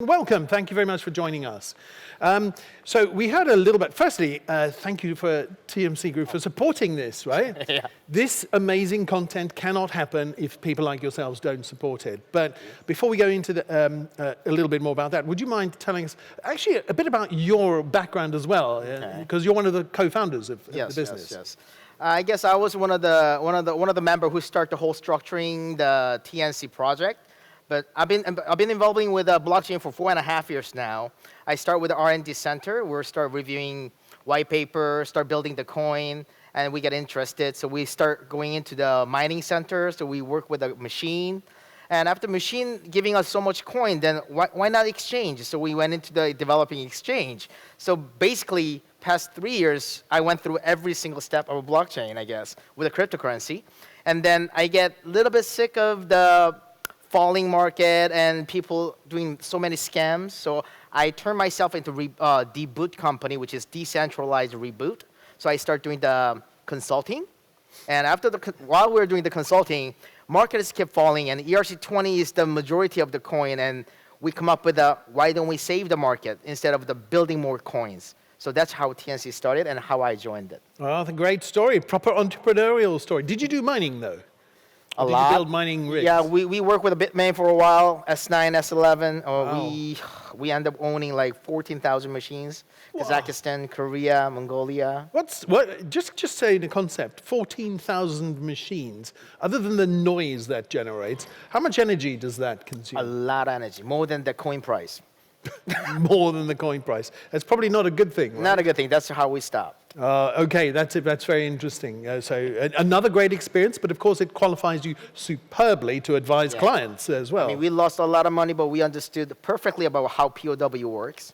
Welcome. Thank you very much for joining us. So we heard a little bit. Firstly, thank you for TMC Group for supporting this, right? Yeah. This amazing content cannot happen if people like yourselves don't support it. But before we go into a little bit more about that, would you mind telling us actually a bit about your background as well? Because you're one of the co-founders of the business. Yes. I guess I was one of the members who started the whole structuring the TNC project. But I've been involving with blockchain for 4.5 years now. I start with the R&D center. We start reviewing white paper, start building the coin, and we get interested. So we start going into the mining center. So we work with a machine. And after machine giving us so much coin, then why not exchange? So we went into the developing exchange. So basically, past 3 years, I went through every single step of a blockchain, I guess, with a cryptocurrency. And then I get a little bit sick of the falling market and people doing so many scams. So I turned myself into Deboot company, which is decentralized reboot. So I start doing the consulting. And while we were doing the consulting, markets kept falling, and ERC20 is the majority of the coin. And we come up with why don't we save the market instead of the building more coins? So that's how TNC started and how I joined it. Well, that's a great story, proper entrepreneurial story. Did you do mining though? A Did lot. you build mining rigs? Yeah, we worked with a Bitmain for a while, S9, S11. Wow. We end up owning like 14,000 machines. Wow. Kazakhstan, Korea, Mongolia. Just say the concept, 14,000 machines. Other than the noise that generates, how much energy does that consume? A lot of energy, more than the coin price. More than the coin price. That's probably not a good thing, right? Not a good thing. That's how we stopped. Okay, that's it. That's very interesting. Another great experience, but of course it qualifies you superbly to advise clients as well. I mean, we lost a lot of money, but we understood perfectly about how POW works.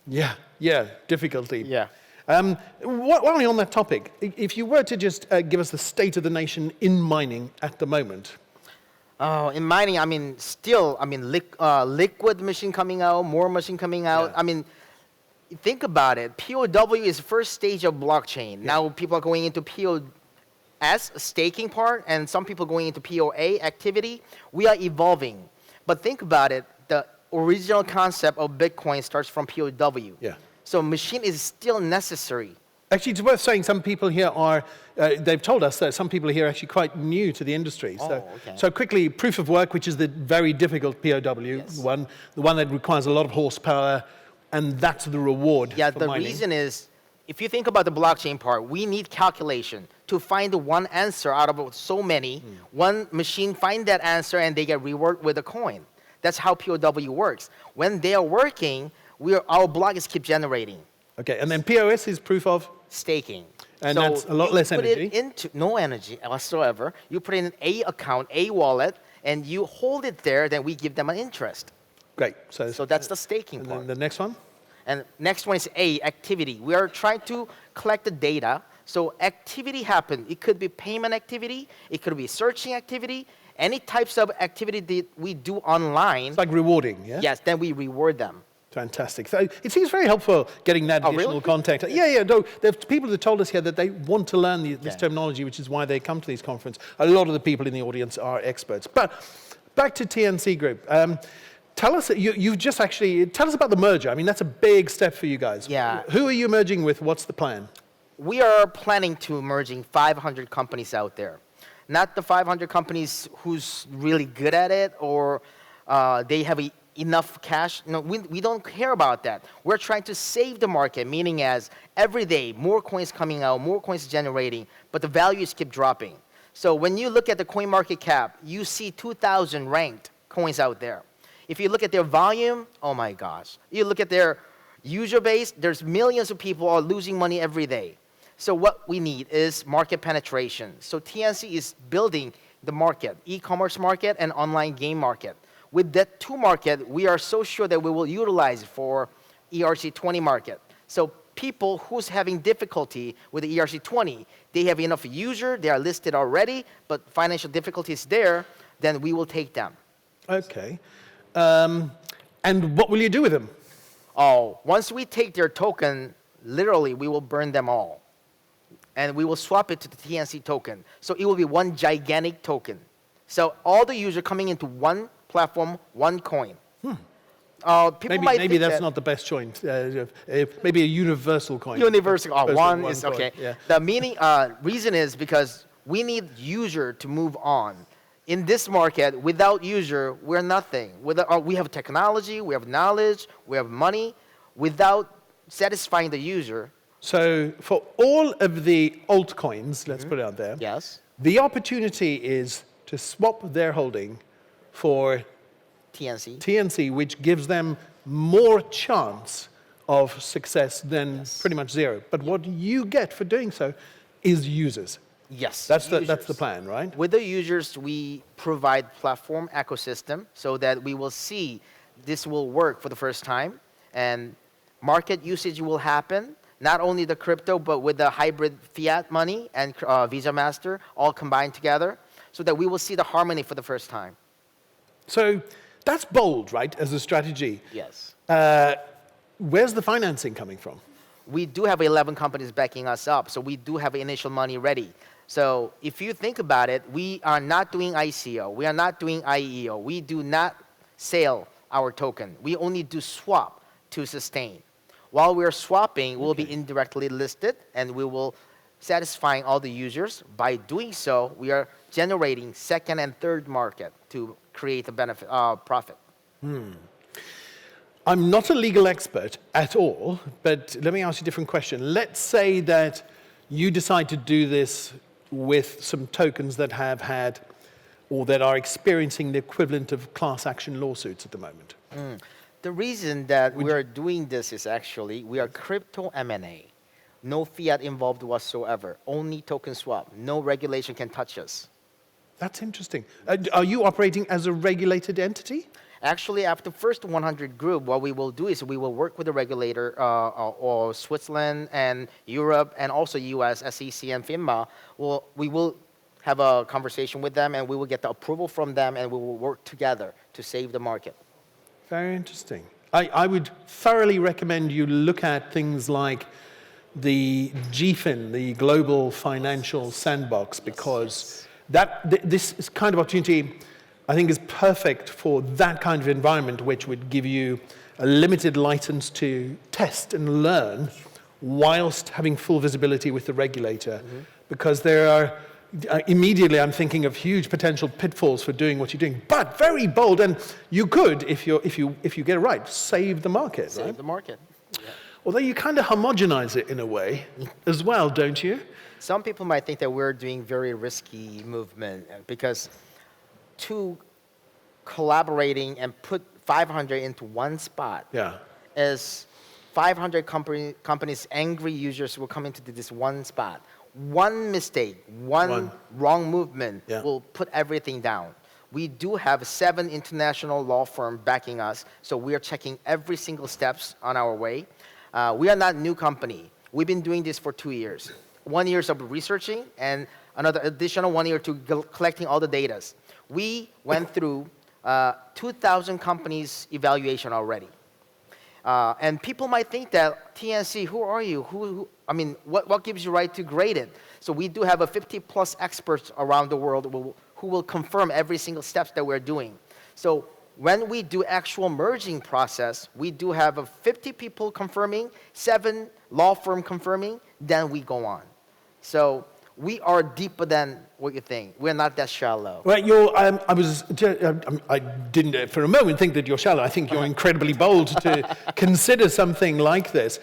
Yeah, difficulty. Yeah. While we're on that topic, if you were to just give us the state of the nation in mining at the moment. Oh, in mining, liquid machine coming out, more machine coming out. Yeah. Think about it. POW is the first stage of blockchain. Yeah. Now people are going into POS, staking part, and some people going into POA, activity. We are evolving. But think about it. The original concept of Bitcoin starts from POW. Yeah. So machine is still necessary. Actually, it's worth saying some people here they've told us that some people here are actually quite new to the industry. So quickly, proof of work, which is the very difficult POW one, the one that requires a lot of horsepower, and that's the reward. Yeah, for the mining. reason is, if you think about the blockchain part, we need calculation to find the one answer out of so many. One machine find that answer and they get reward with a coin. That's how POW works. When they are working, our blocks keep generating. Okay, and then POS is proof of? Staking. And so that's a lot less energy. Put it into no energy whatsoever. You put it in a account, a wallet, and you hold it there, then we give them an interest. Great. So that's the staking part. And then the next one? And next one is activity. We are trying to collect the data. So activity happen. It could be payment activity. It could be searching activity. Any types of activity that we do online. It's like rewarding, yeah? Yes, then we reward them. Fantastic. So it seems very helpful getting that additional really? context. No, there are people that told us here that they want to learn this terminology, which is why they come to these conferences. A lot of the people in the audience are experts. But back to TNC Group. Tell us, tell us about the merger. I mean, that's a big step for you guys. Yeah. Who are you merging with? What's the plan? We are planning to merging 500 companies out there. Not the 500 companies who's really good at it or they have enough cash. No, we don't care about that. We're trying to save the market, meaning as every day, more coins coming out, more coins generating, but the values keep dropping. So when you look at the coin market cap, you see 2,000 ranked coins out there. If you look at their volume, oh my gosh. You look at their user base, there's millions of people are losing money every day. So what we need is market penetration. So TNC is building the market, e-commerce market and online game market. With that two market, we are so sure that we will utilize it for ERC20 market. So people who's having difficulty with the ERC20, they have enough user, they are listed already, but financial difficulty is there, then we will take them. Okay. And what will you do with them? Oh, once we take their token, literally we will burn them all. And we will swap it to the TNC token. So it will be one gigantic token. So all the users coming into one platform, one coin. People might Maybe think that's that not the best choice. Maybe a universal coin. universal. Oh, one One is coin, okay. yeah. The reason is because we need user to move on. In this market, without user, we're nothing. We have technology, we have knowledge, we have money. Without satisfying the user, So for all of the altcoins, let's put it out there, yes, the opportunity is to swap their holding for TNC. TNC, which gives them more chance of success than pretty much zero. But what you get for doing so is users. Yes, That's the users. plan, right? With the users, we provide platform ecosystem so that we will see this will work for the first time, and market usage will happen. Not only the crypto, but with the hybrid fiat money and Visa Master all combined together, so that we will see the harmony for the first time. So that's bold, right, as a strategy. Yes. Where's the financing coming from? We do have 11 companies backing us up, so we do have initial money ready. So if you think about it, we are not doing ICO, we are not doing IEO, we do not sell our token. We only do swap to sustain. While we're swapping, we'll be indirectly listed, and we will satisfying all the users. By doing so, we are generating second and third market to create a benefit, profit. I'm not a legal expert at all, but let me ask you a different question. Let's say that you decide to do this with some tokens that have had or that are experiencing the equivalent of class action lawsuits at the moment. The reason that we are doing this is actually we are crypto M&A. No fiat involved whatsoever. Only token swap. No regulation can touch us. That's interesting. Are you operating as a regulated entity? Actually, after first 100 group, what we will do is we will work with the regulator, or Switzerland and Europe, and also US, SEC and FINMA. We will have a conversation with them, and we will get the approval from them, and we will work together to save the market. Very interesting. I would thoroughly recommend you look at things like the GFIN, the Global Financial Sandbox, because this is kind of opportunity I think is perfect for that kind of environment, which would give you a limited license to test and learn whilst having full visibility with the regulator. Because there are, immediately I'm thinking of huge potential pitfalls for doing what you're doing, but very bold, and you could, if you get it right, save the market, Save right? the market. Although you kind of homogenize it in a way as well, don't you? Some people might think that we're doing very risky movement because to collaborating and put 500 into one spot is 500 companies, angry users will come into this one spot. One mistake, one wrong movement will put everything down. We do have 7 international law firms backing us, so we are checking every single steps on our way. We are not a new company. We've been doing this for 2 years. 1 year of researching and another additional 1 year to collecting all the data. We went through 2,000 companies evaluation already. And people might think that, TNC, who are you? I mean, what gives you right to grade it? So we do have a 50+ experts around the world who will confirm every single steps that we're doing. So when we do actual merging process, we do have a 50 people confirming, 7 law firm confirming, then we go on. So we are deeper than what you think. We're not that shallow. Well, I didn't for a moment think that you're shallow. I think you're incredibly bold to consider something like this.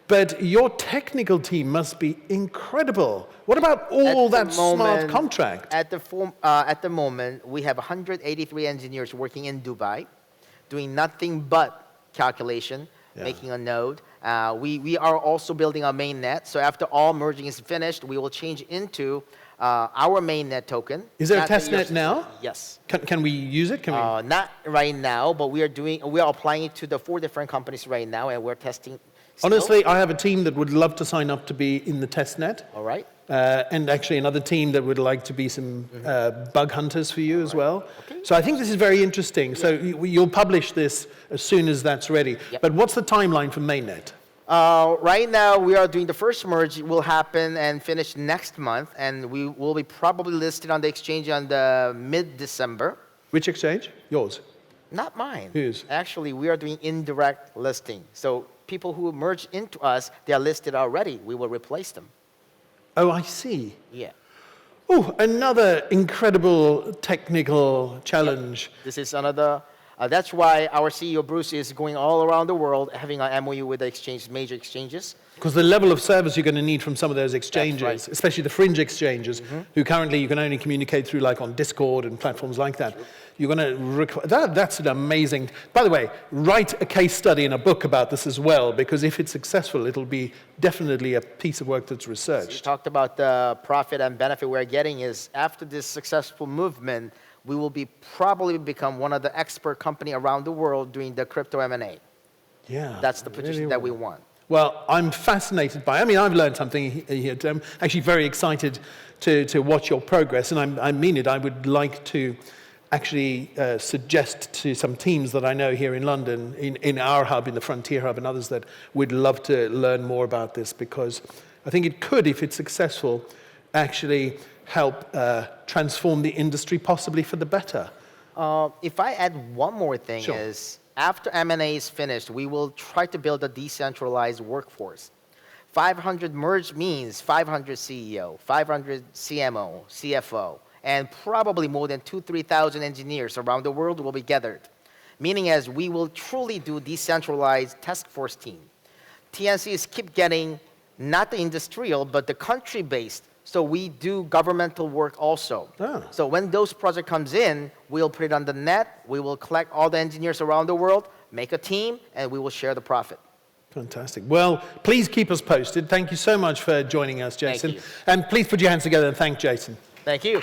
But your technical team must be incredible. What about all that smart contract? At the moment, we have 183 engineers working in Dubai, doing nothing but calculation, making a node. We are also building a mainnet. So after all merging is finished, we will change into our mainnet token. Is there a testnet now? Yes. Can we use it? Can we? Not right now, but we are applying it to the 4 different companies right now, and we're testing. Honestly, I have a team that would love to sign up to be in the testnet. All right. And actually another team that would like to be some bug hunters for you as well. Okay. So I think this is very interesting. So you'll publish this as soon as that's ready. Yep. But what's the timeline for mainnet? Right now, we are doing the first merge. It will happen and finish next month, and we will be probably listed on the exchange on the mid-December. Which exchange? Yours? Not mine. Whose? Actually, we are doing indirect listing. So people who merge into us, they are listed already. We will replace them. Oh, I see. Yeah. Oh, another incredible technical challenge. This is another. That's why our CEO Bruce is going all around the world, having an MOU with the major exchanges. Because the level of service you're going to need from some of those exchanges, right. especially the fringe exchanges, who currently you can only communicate through like on Discord and platforms like that. You're going to require, that's an amazing, by the way, write a case study in a book about this as well, because if it's successful, it'll be definitely a piece of work that's You researched. talked about the profit and benefit we're getting is after this successful movement, we will probably become one of the expert company around the world doing the crypto M&A. Yeah. That's the position really that we well. want. Well, I'm fascinated by, I've learned something here. I'm actually very excited to watch your progress, and I mean it. I would like to actually suggest to some teams that I know here in London, in our hub, in the Frontier Hub, and others that would love to learn more about this, because I think it could, if it's successful, actually help transform the industry possibly for the better. If I add one more thing Sure. is, after M&A is finished, we will try to build a decentralized workforce. 500 merge means 500 CEO, 500 CMO, CFO, and probably more than 2,000-3,000 engineers around the world will be gathered. Meaning as we will truly do decentralized task force team. TNCs keep getting not the industrial, but the country-based. So we do governmental work also. Ah. So when those project comes in, we'll put it on the net, we will collect all the engineers around the world, make a team, and we will share the profit. Fantastic. Well, please keep us posted. Thank you so much for joining us, Jason. you. And please put your hands together and thank Jason. Thank you.